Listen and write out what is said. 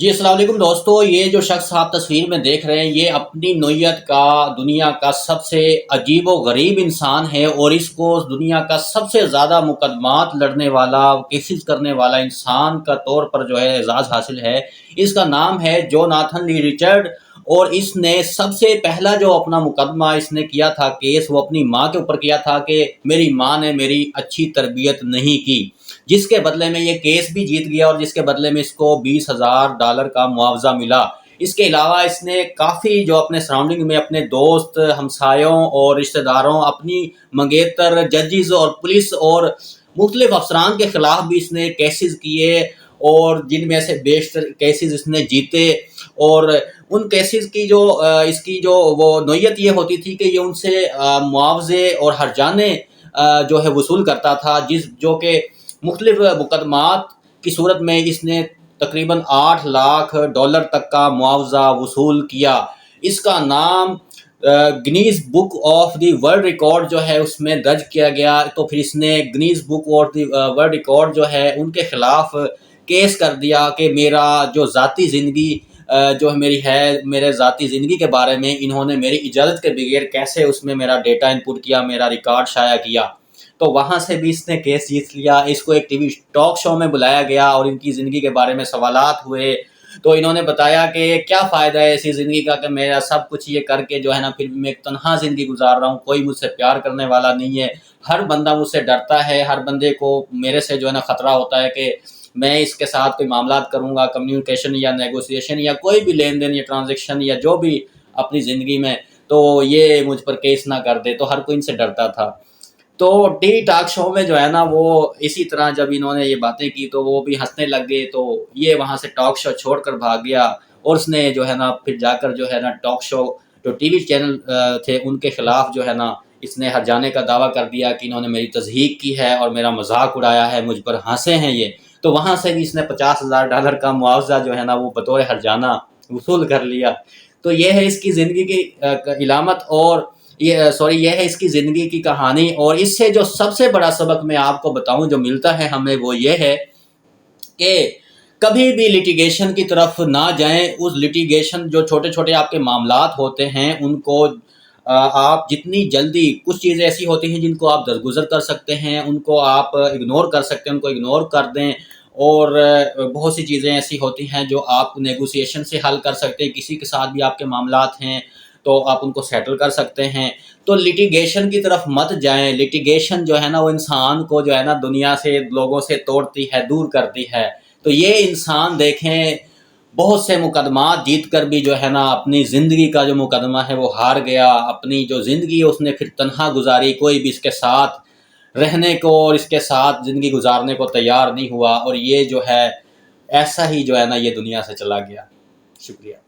جی السلام علیکم دوستو، یہ جو شخص آپ تصویر میں دیکھ رہے ہیں یہ اپنی نوعیت کا دنیا کا سب سے عجیب و غریب انسان ہے، اور اس کو دنیا کا سب سے زیادہ مقدمات لڑنے والا، کیسز کرنے والا انسان کا طور پر جو ہے اعزاز حاصل ہے۔ اس کا نام ہے جوناتھن لی ریچرڈ، اور اس نے سب سے پہلا جو اپنا مقدمہ اس نے کیا تھا، کیس، وہ اپنی ماں کے اوپر کیا تھا کہ میری ماں نے میری اچھی تربیت نہیں کی، جس کے بدلے میں یہ کیس بھی جیت گیا، اور جس کے بدلے میں اس کو $20,000 کا معاوضہ ملا۔ اس کے علاوہ اس نے کافی جو اپنے سراؤنڈنگ میں اپنے دوست، ہمسایوں اور رشتہ داروں، اپنی منگیتر، ججز اور پولیس اور مختلف افسران کے خلاف بھی اس نے کیسز کیے، اور جن میں سے بیشتر کیسز اس نے جیتے۔ اور ان کیسز کی جو اس کی جو وہ نوعیت یہ ہوتی تھی کہ یہ ان سے معاوضے اور ہرجانے جو ہے وصول کرتا تھا، جو کہ مختلف مقدمات کی صورت میں اس نے تقریباً $8 لاکھ تک کا معاوضہ وصول کیا۔ اس کا نام Guinness book of the world record جو ہے اس میں درج کیا گیا، تو پھر اس نے Guinness book of the world record جو ہے ان کے خلاف کیس کر دیا کہ میرا جو ذاتی زندگی جو میری ہے، میرے ذاتی زندگی کے بارے میں انہوں نے میری اجازت کے بغیر کیسے اس میں میرا ڈیٹا انپٹ کیا، میرا ریکارڈ شائع کیا۔ تو وہاں سے بھی اس نے کیس جیت لیا۔ اس کو ایک ٹی وی ٹاک شو میں بلایا گیا اور ان کی زندگی کے بارے میں سوالات ہوئے، تو انہوں نے بتایا کہ کیا فائدہ ہے ایسی زندگی کا کہ میرا سب کچھ یہ کر کے جو ہے نا پھر میں ایک تنہا زندگی گزار رہا ہوں، کوئی مجھ سے پیار کرنے والا نہیں ہے، ہر بندہ مجھ سے ڈرتا ہے، ہر بندے کو میرے سے جو ہے نا خطرہ ہوتا ہے کہ میں اس کے ساتھ کوئی معاملات کروں گا، کمیونیکیشن یا نیگوسیشن یا کوئی بھی لین دین یا ٹرانزیکشن یا جو بھی اپنی زندگی میں، تو یہ مجھ پر کیس نہ کر دے، تو ہر کوئی ان سے ڈرتا تھا۔ تو ٹی وی ٹاک شو میں جو ہے نا وہ اسی طرح جب انہوں نے یہ باتیں کی تو وہ بھی ہنسنے لگ گئے، تو یہ وہاں سے ٹاک شو چھوڑ کر بھاگ گیا، اور اس نے جو ہے نا پھر جا کر جو ہے نا ٹاک شو جو ٹی وی چینل تھے ان کے خلاف جو ہے نا اس نے ہرجانے کا دعویٰ کر دیا کہ انہوں نے میری تضحیک کی ہے اور میرا مذاق اڑایا ہے، مجھ پر ہنسے ہیں یہ۔ تو وہاں سے بھی اس نے $50,000 کا معاوضہ جو ہے نا وہ بطور ہرجانہ وصول کر لیا۔ تو یہ ہے اس کی زندگی کی علامت، اور یہ ہے اس کی زندگی کی کہانی۔ اور اس سے جو سب سے بڑا سبق میں آپ کو بتاؤں جو ملتا ہے ہمیں، وہ یہ ہے کہ کبھی بھی لٹیگیشن کی طرف نہ جائیں۔ اس لٹیگیشن جو چھوٹے چھوٹے آپ کے معاملات ہوتے ہیں ان کو آپ جتنی جلدی، کچھ چیزیں ایسی ہوتی ہیں جن کو آپ درگزر کر سکتے ہیں، ان کو آپ اگنور کر سکتے ہیں، ان کو اگنور کر دیں، اور بہت سی چیزیں ایسی ہوتی ہیں جو آپ نیگوسیشن سے حل کر سکتے ہیں، کسی کے ساتھ بھی آپ کے معاملات ہیں تو آپ ان کو سیٹل کر سکتے ہیں۔ تو لٹیگیشن کی طرف مت جائیں۔ لٹیگیشن جو ہے نا وہ انسان کو جو ہے نا دنیا سے، لوگوں سے توڑتی ہے، دور کرتی ہے۔ تو یہ انسان دیکھیں بہت سے مقدمات جیت کر بھی جو ہے نا اپنی زندگی کا جو مقدمہ ہے وہ ہار گیا، اپنی جو زندگی اس نے پھر تنہا گزاری، کوئی بھی اس کے ساتھ رہنے کو اور اس کے ساتھ زندگی گزارنے کو تیار نہیں ہوا، اور یہ جو ہے ایسا ہی جو ہے نا یہ دنیا سے چلا گیا۔ شکریہ۔